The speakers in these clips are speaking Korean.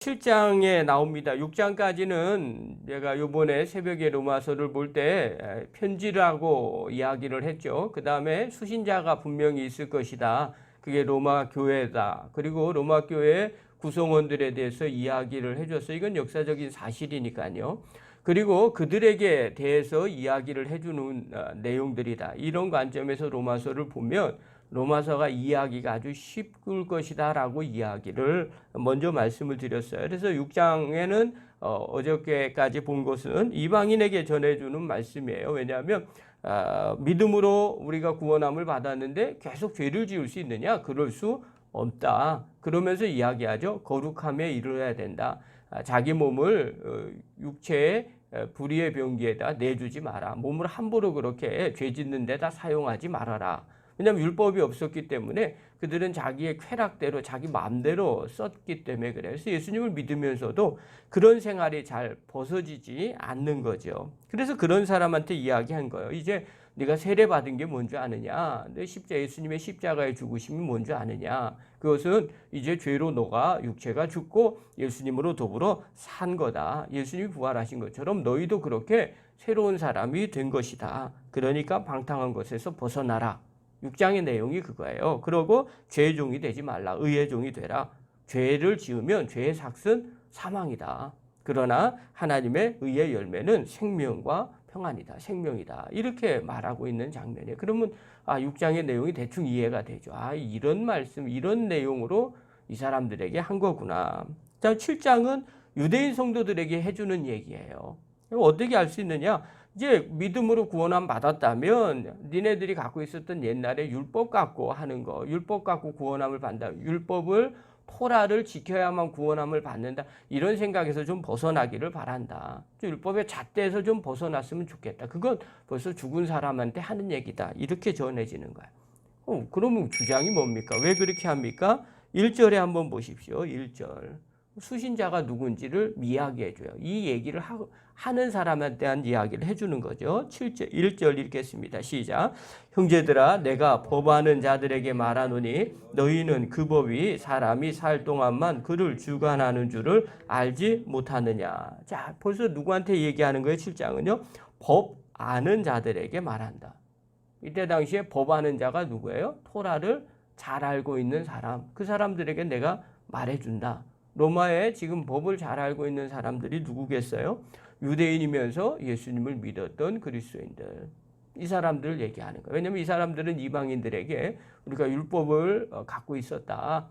7장에 나옵니다. 6장까지는 제가 요번에 새벽에 로마서를 볼 때 편지라고 이야기를 했죠. 그 다음에 수신자가 분명히 있을 것이다. 그게 로마 교회다. 그리고 로마 교회 구성원들에 대해서 이야기를 해줬어요. 이건 역사적인 사실이니까요. 그리고 그들에게 대해서 이야기를 해주는 내용들이다. 이런 관점에서 로마서를 보면 로마서가 이해하기가 아주 쉽을 것이다 라고 이야기를 먼저 말씀을 드렸어요. 그래서 6장에는 어저께까지 본 것은 이방인에게 전해주는 말씀이에요. 왜냐하면 믿음으로 우리가 구원함을 받았는데 계속 죄를 지을 수 있느냐? 그럴 수 없다. 그러면서 이야기하죠. 거룩함에 이르러야 된다. 자기 몸을 육체의 불의의 병기에다 내주지 마라. 몸을 함부로 그렇게 죄 짓는 데다 사용하지 말아라. 왜냐하면 율법이 없었기 때문에 그들은 자기의 쾌락대로 자기 마음대로 썼기 때문에 그래요. 그래서 예수님을 믿으면서도 그런 생활이 잘 벗어지지 않는 거죠. 그래서 그런 사람한테 이야기한 거예요. 이제 네가 세례받은 게 뭔지 아느냐? 내 예수님의 십자가의 죽으심이 뭔지 아느냐? 그것은 이제 죄로 너가 육체가 죽고 예수님으로 더불어 산 거다. 예수님이 부활하신 것처럼 너희도 그렇게 새로운 사람이 된 것이다. 그러니까 방탕한 것에서 벗어나라. 6장의 내용이 그거예요. 그러고 죄의 종이 되지 말라. 의의 종이 되라. 죄를 지으면 죄의 삭은 사망이다. 그러나 하나님의 의의 열매는 생명과 평안이다. 생명이다. 이렇게 말하고 있는 장면이에요. 그러면 6장의 내용이 대충 이해가 되죠. 이런 말씀, 이런 내용으로 이 사람들에게 한 거구나. 자, 7장은 유대인 성도들에게 해주는 얘기예요. 어떻게 알 수 있느냐? 이제 믿음으로 구원함 받았다면 니네들이 갖고 있었던 옛날에 율법 갖고 하는 거, 율법 갖고 구원함을 받는다. 율법을 토라를 지켜야만 구원함을 받는다. 이런 생각에서 좀 벗어나기를 바란다. 율법의 잣대에서 좀 벗어났으면 좋겠다. 그건 벌써 죽은 사람한테 하는 얘기다. 이렇게 전해지는 거야. 그러면 주장이 뭡니까? 왜 그렇게 합니까? 1절에 한번 보십시오. 1절. 수신자가 누군지를 이야기해줘요. 이 얘기를 하는 사람에 대한 이야기를 해주는 거죠. 7절, 1절 읽겠습니다. 시작. 형제들아 내가 법하는 자들에게 말하노니 너희는 그 법이 사람이 살 동안만 그를 주관하는 줄을 알지 못하느냐. 자, 벌써 누구한테 얘기하는 거예요? 7장은요. 법 아는 자들에게 말한다. 이때 당시에 법 아는 자가 누구예요? 토라를 잘 알고 있는 사람. 그 사람들에게 내가 말해준다. 로마에 지금 법을 잘 알고 있는 사람들이 누구겠어요? 유대인이면서 예수님을 믿었던 그리스도인들. 이 사람들을 얘기하는 거예요. 왜냐하면 이 사람들은 이방인들에게 우리가 율법을 갖고 있었다.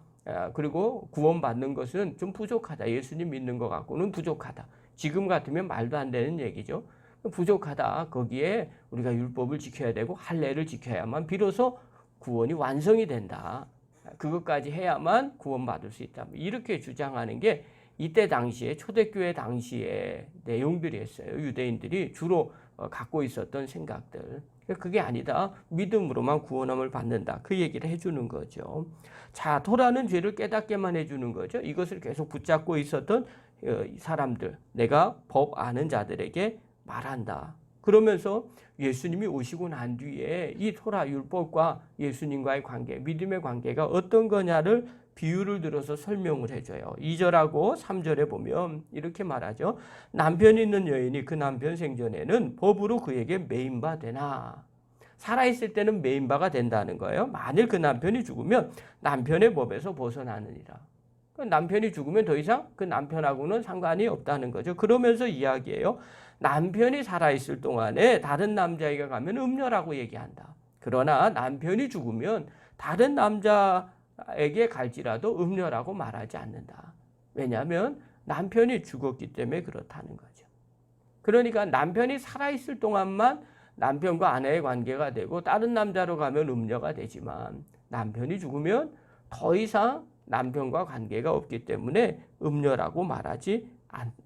그리고 구원받는 것은 좀 부족하다. 예수님 믿는 것 갖고는 부족하다. 지금 같으면 말도 안 되는 얘기죠. 부족하다. 거기에 우리가 율법을 지켜야 되고 할례를 지켜야만 비로소 구원이 완성이 된다. 그것까지 해야만 구원받을 수 있다. 이렇게 주장하는 게 이때 당시에 초대교회 당시의 내용들이었어요. 유대인들이 주로 갖고 있었던 생각들. 그게 아니다. 믿음으로만 구원함을 받는다. 그 얘기를 해주는 거죠. 자, 토라는 죄를 깨닫게만 해주는 거죠. 이것을 계속 붙잡고 있었던 사람들. 내가 법 아는 자들에게 말한다. 그러면서 예수님이 오시고 난 뒤에 이 토라 율법과 예수님과의 관계, 믿음의 관계가 어떤 거냐를 비유를 들어서 설명을 해줘요. 2절하고 3절에 보면 이렇게 말하죠. 남편 있는 여인이 그 남편 생전에는 법으로 그에게 매인바 되나. 살아있을 때는 매인바가 된다는 거예요. 만일 그 남편이 죽으면 남편의 법에서 벗어나느니라. 남편이 죽으면 더 이상 그 남편하고는 상관이 없다는 거죠. 그러면서 이야기해요. 남편이 살아있을 동안에 다른 남자에게 가면 음녀라고 얘기한다. 그러나 남편이 죽으면 다른 남자에게 갈지라도 음녀라고 말하지 않는다. 왜냐하면 남편이 죽었기 때문에 그렇다는 거죠. 그러니까 남편이 살아있을 동안만 남편과 아내의 관계가 되고 다른 남자로 가면 음녀가 되지만 남편이 죽으면 더 이상 남편과 관계가 없기 때문에 음녀라고 말하지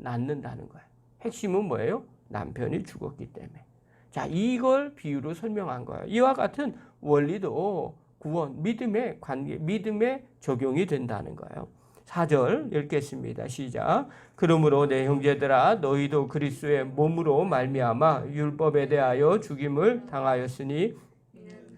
않는다는 거예요. 핵심은 뭐예요? 남편이 죽었기 때문에. 자, 이걸 비유로 설명한 거예요. 이와 같은 원리도 구원, 믿음의 관계, 믿음에 적용이 된다는 거예요. 4절 읽겠습니다. 시작. 그러므로 내 형제들아 너희도 그리스도의 몸으로 말미암아 율법에 대하여 죽임을 당하였으니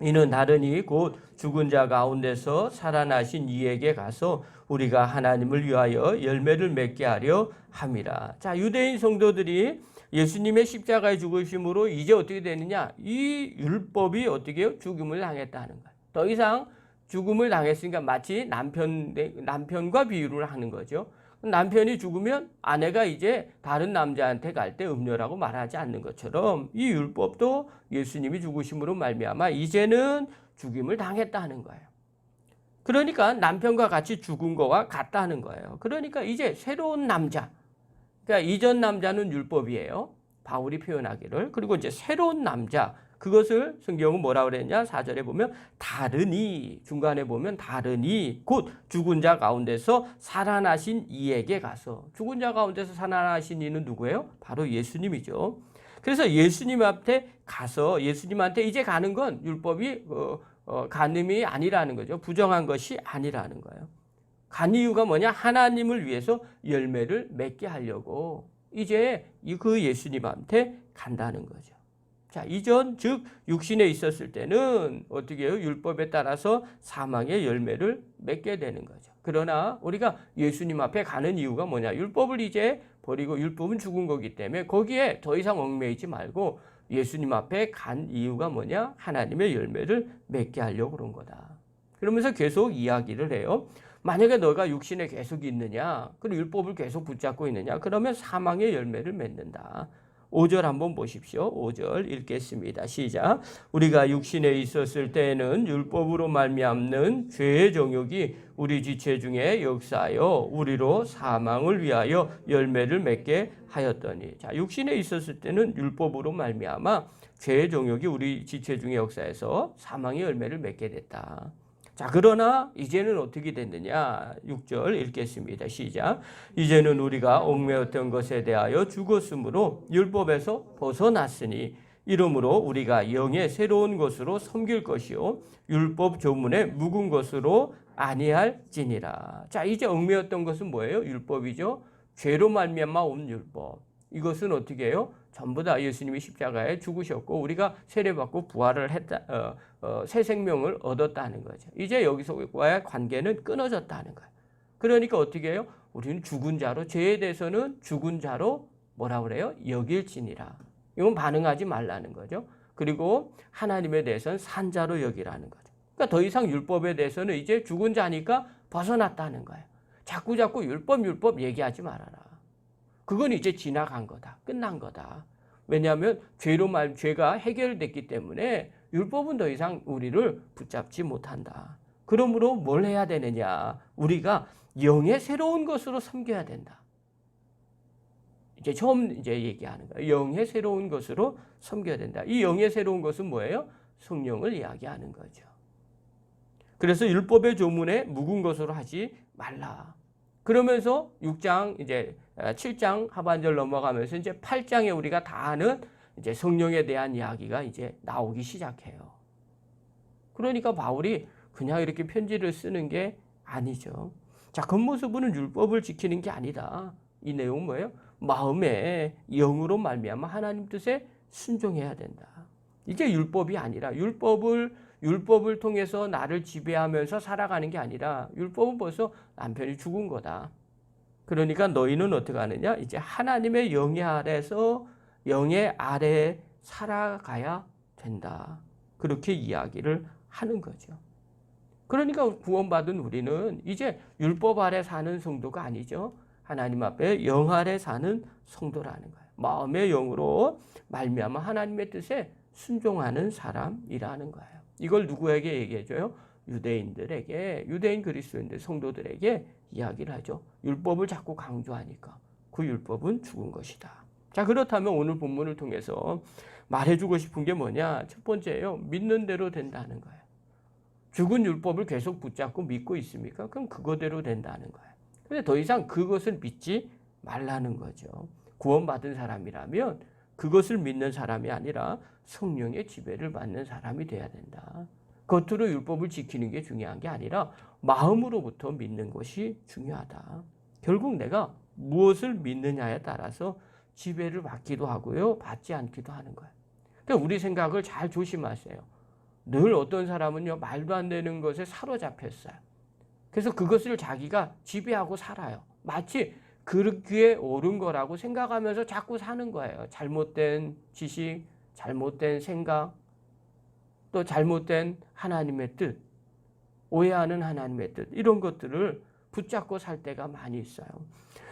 이는 다르니 곧 죽은 자 가운데서 살아나신 이에게 가서 우리가 하나님을 위하여 열매를 맺게 하려 함이라. 자, 유대인 성도들이 예수님의 십자가의 죽으심으로 이제 어떻게 되느냐? 이 율법이 어떻게 해요? 죽음을 당했다는 거예요. 더 이상 죽음을 당했으니까 마치 남편과 비유를 하는 거죠. 남편이 죽으면 아내가 이제 다른 남자한테 갈 때 음녀라고 말하지 않는 것처럼 이 율법도 예수님이 죽으심으로 말미암아 이제는 죽임을 당했다는 거예요. 그러니까 남편과 같이 죽은 거와 같다는 거예요. 그러니까 이제 새로운 남자, 그러니까 이전 남자는 율법이에요. 바울이 표현하기를. 그리고 이제 새로운 남자, 그것을 성경은 뭐라 그랬냐? 4절에 보면 다르니, 중간에 보면 다르니 곧 죽은 자 가운데서 살아나신 이에게 가서. 죽은 자 가운데서 살아나신 이는 누구예요? 바로 예수님이죠. 그래서 예수님 앞에 가서 예수님한테 이제 가는 건 율법이 간음이 아니라는 거죠. 부정한 것이 아니라는 거예요. 간 이유가 뭐냐? 하나님을 위해서 열매를 맺게 하려고 이제 그 예수님한테 간다는 거죠. 자, 이전 즉 육신에 있었을 때는 어떻게 해요? 율법에 따라서 사망의 열매를 맺게 되는 거죠. 그러나 우리가 예수님 앞에 가는 이유가 뭐냐? 율법을 이제 버리고 율법은 죽은 거기 때문에 거기에 더 이상 얽매이지 말고 예수님 앞에 간 이유가 뭐냐? 하나님의 열매를 맺게 하려고 그런 거다. 그러면서 계속 이야기를 해요. 만약에 너가 육신에 계속 있느냐, 그리고 율법을 계속 붙잡고 있느냐, 그러면 사망의 열매를 맺는다. 5절 한번 보십시오. 5절 읽겠습니다. 시작. 우리가 육신에 있었을 때에는 율법으로 말미암는 죄의 정욕이 우리 지체 중에 역사하여 우리로 사망을 위하여 열매를 맺게 하였더니. 자, 육신에 있었을 때는 율법으로 말미암아 죄의 정욕이 우리 지체 중에 역사해서 사망의 열매를 맺게 됐다. 자, 그러나 이제는 어떻게 됐느냐? 6절 읽겠습니다. 시작. 이제는 우리가 얽매였던 것에 대하여 죽었으므로 율법에서 벗어났으니 이러므로 우리가 영의 새로운 것으로 섬길 것이요 율법 조문에 묵은 것으로 아니할지니라. 자, 이제 얽매였던 것은 뭐예요? 율법이죠. 죄로 말미암아 온 율법. 이것은 어떻게 해요? 전부 다 예수님이 십자가에 죽으셨고 우리가 세례받고 부활을 했다, 새 생명을 얻었다는 거죠. 이제 여기서와의 관계는 끊어졌다는 거예요. 그러니까 어떻게 해요? 우리는 죽은 자로, 죄에 대해서는 죽은 자로 뭐라 그래요? 여길지니라. 이건 반응하지 말라는 거죠. 그리고 하나님에 대해서는 산 자로 여기라는 거죠. 그러니까 더 이상 율법에 대해서는 이제 죽은 자니까 벗어났다는 거예요. 자꾸 율법 얘기하지 말아라. 그건 이제 지나간 거다. 끝난 거다. 왜냐하면 죄가 해결됐기 때문에 율법은 더 이상 우리를 붙잡지 못한다. 그러므로 뭘 해야 되느냐? 우리가 영의 새로운 것으로 섬겨야 된다. 이제 처음 얘기하는 거예요. 영의 새로운 것으로 섬겨야 된다. 이 영의 새로운 것은 뭐예요? 성령을 이야기하는 거죠. 그래서 율법의 조문에 묵은 것으로 하지 말라. 그러면서 6장 이제 7장 하반절 넘어가면서 이제 8장에 우리가 다 아는 이제 성령에 대한 이야기가 이제 나오기 시작해요. 그러니까 바울이 그냥 이렇게 편지를 쓰는 게 아니죠. 자, 겉모습은 율법을 지키는 게 아니다. 이 내용은 뭐예요? 마음에 영으로 말미암아 하나님 뜻에 순종해야 된다. 이게 율법이 아니라 율법을 통해서 나를 지배하면서 살아가는 게 아니라 율법은 벌써 남편이 죽은 거다. 그러니까 너희는 어떻게 하느냐? 이제 하나님의 영의 아래에 살아가야 된다. 그렇게 이야기를 하는 거죠. 그러니까 구원받은 우리는 이제 율법 아래 사는 성도가 아니죠. 하나님 앞에 영 아래 사는 성도라는 거예요. 마음의 영으로 말미암아 하나님의 뜻에 순종하는 사람이라는 거예요. 이걸 누구에게 얘기해줘요? 유대인 그리스도인들 성도들에게 이야기를 하죠. 율법을 자꾸 강조하니까 그 율법은 죽은 것이다. 자, 그렇다면 오늘 본문을 통해서 말해주고 싶은 게 뭐냐? 첫 번째예요. 믿는 대로 된다는 거예요. 죽은 율법을 계속 붙잡고 믿고 있습니까? 그럼 그거대로 된다는 거예요. 근데 더 이상 그것을 믿지 말라는 거죠. 구원받은 사람이라면 그것을 믿는 사람이 아니라 성령의 지배를 받는 사람이 돼야 된다. 겉으로 율법을 지키는 게 중요한 게 아니라 마음으로부터 믿는 것이 중요하다. 결국 내가 무엇을 믿느냐에 따라서 지배를 받기도 하고요, 받지 않기도 하는 거예요. 그러니까 우리 생각을 잘 조심하세요. 늘 어떤 사람은요, 말도 안 되는 것에 사로잡혔어요. 그래서 그것을 자기가 지배하고 살아요. 마치 그렇게 옳은 거라고 생각하면서 자꾸 사는 거예요. 잘못된 지식, 잘못된 생각, 또 잘못된 하나님의 뜻, 오해하는 하나님의 뜻, 이런 것들을 붙잡고 살 때가 많이 있어요.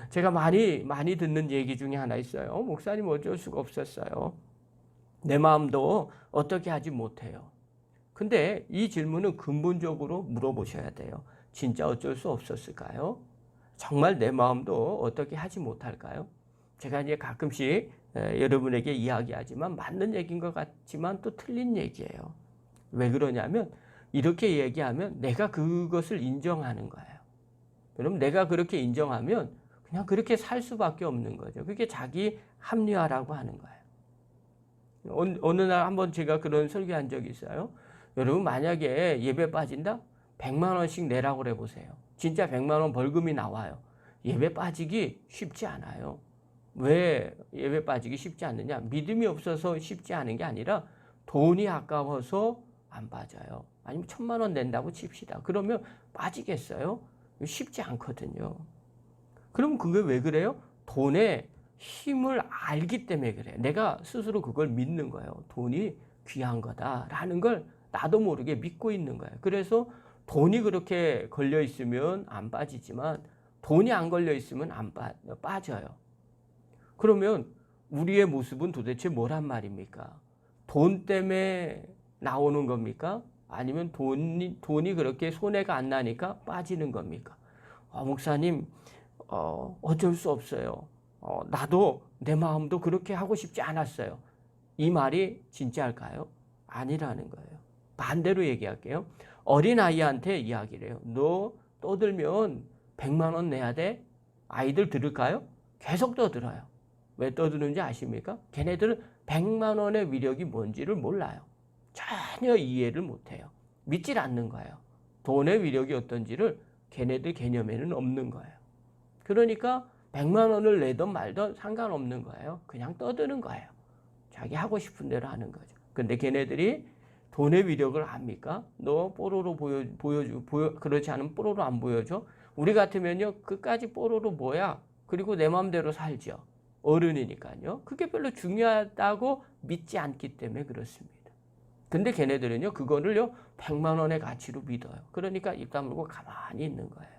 제가 많이 듣는 얘기 중에 하나 있어요. 목사님 어쩔 수가 없었어요. 내 마음도 어떻게 하지 못해요. 근데 이 질문은 근본적으로 물어보셔야 돼요. 진짜 어쩔 수 없었을까요? 정말 내 마음도 어떻게 하지 못할까요? 제가 이제 가끔씩 여러분에게 이야기하지만 맞는 얘기인 것 같지만 또 틀린 얘기예요. 왜 그러냐면 이렇게 얘기하면 내가 그것을 인정하는 거예요. 그럼 내가 그렇게 인정하면 그냥 그렇게 살 수밖에 없는 거죠. 그게 자기 합리화라고 하는 거예요. 어느 날 한번 제가 그런 설교한 적이 있어요. 여러분 만약에 예배 빠진다? 100만 원씩 내라고 그래 보세요. 진짜 100만 원 벌금이 나와요. 예배 빠지기 쉽지 않아요. 왜 예배 빠지기 쉽지 않느냐? 믿음이 없어서 쉽지 않은 게 아니라 돈이 아까워서 안 빠져요. 아니면 1000만 원 낸다고 칩시다. 그러면 빠지겠어요? 쉽지 않거든요. 그럼 그게 왜 그래요? 돈의 힘을 알기 때문에 그래요. 내가 스스로 그걸 믿는 거예요. 돈이 귀한 거다라는 걸 나도 모르게 믿고 있는 거예요. 그래서 돈이 그렇게 걸려 있으면 안 빠지지만 돈이 안 걸려 있으면 빠져요. 그러면 우리의 모습은 도대체 뭐란 말입니까? 돈 때문에 나오는 겁니까? 아니면 돈이 그렇게 손해가 안 나니까 빠지는 겁니까? 목사님, 어쩔 수 없어요. 나도 내 마음도 그렇게 하고 싶지 않았어요. 이 말이 진짜일까요? 아니라는 거예요. 반대로 얘기할게요. 어린아이한테 이야기를 해요. 너 떠들면 100만 원 내야 돼? 아이들 들을까요? 계속 떠들어요. 왜 떠드는지 아십니까? 걔네들은 100만 원의 위력이 뭔지를 몰라요. 전혀 이해를 못해요. 믿질 않는 거예요. 돈의 위력이 어떤지를 걔네들 개념에는 없는 거예요. 그러니까 100만 원을 내든 말든 상관없는 거예요. 그냥 떠드는 거예요. 자기 하고 싶은 대로 하는 거죠. 근데 걔네들이 돈의 위력을 압니까? 너 뽀로로 그렇지 않으면 뽀로로 안 보여줘? 우리 같으면요, 끝까지 뽀로로 뭐야? 그리고 내 마음대로 살죠. 어른이니까요. 그게 별로 중요하다고 믿지 않기 때문에 그렇습니다. 근데 걔네들은요, 그거를요, 100만 원의 가치로 믿어요. 그러니까 입 다물고 가만히 있는 거예요.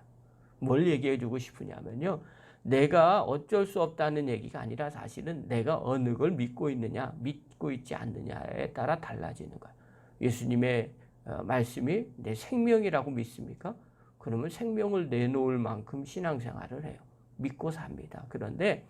뭘 얘기해 주고 싶으냐면요, 내가 어쩔 수 없다는 얘기가 아니라 사실은 내가 어느 걸 믿고 있느냐, 믿고 있지 않느냐에 따라 달라지는 거예요. 예수님의 말씀이 내 생명이라고 믿습니까? 그러면 생명을 내놓을 만큼 신앙생활을 해요. 믿고 삽니다. 그런데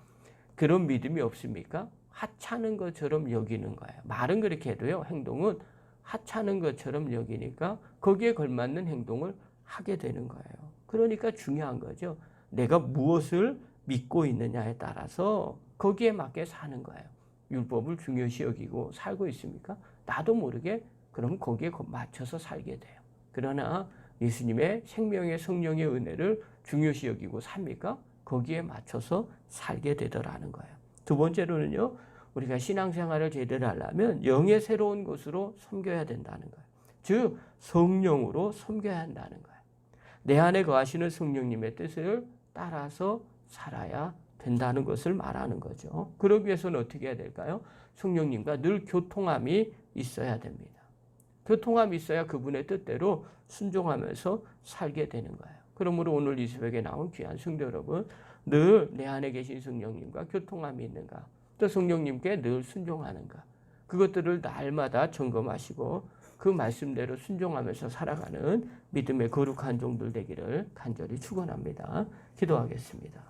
그런 믿음이 없습니까? 하찮은 것처럼 여기는 거예요. 말은 그렇게 해도요, 행동은 하찮은 것처럼 여기니까 거기에 걸맞는 행동을 하게 되는 거예요. 그러니까 중요한 거죠. 내가 무엇을 믿고 있느냐에 따라서 거기에 맞게 사는 거예요. 율법을 중요시 여기고 살고 있습니까? 나도 모르게 그럼 거기에 맞춰서 살게 돼요. 그러나 예수님의 생명의 성령의 은혜를 중요시 여기고 삽니까? 거기에 맞춰서 살게 되더라는 거예요. 두 번째로는요, 우리가 신앙생활을 제대로 하려면 영의 새로운 것으로 섬겨야 된다는 거예요. 즉 성령으로 섬겨야 한다는 거예요. 내 안에 거하시는 성령님의 뜻을 따라서 살아야 된다는 것을 말하는 거죠. 그러기 위해서는 어떻게 해야 될까요? 성령님과 늘 교통함이 있어야 됩니다. 교통함이 있어야 그분의 뜻대로 순종하면서 살게 되는 거예요. 그러므로 오늘 이 새벽에 나온 귀한 성도 여러분, 늘 내 안에 계신 성령님과 교통함이 있는가? 또 성령님께 늘 순종하는가? 그것들을 날마다 점검하시고 그 말씀대로 순종하면서 살아가는 믿음의 거룩한 종들 되기를 간절히 축원합니다. 기도하겠습니다.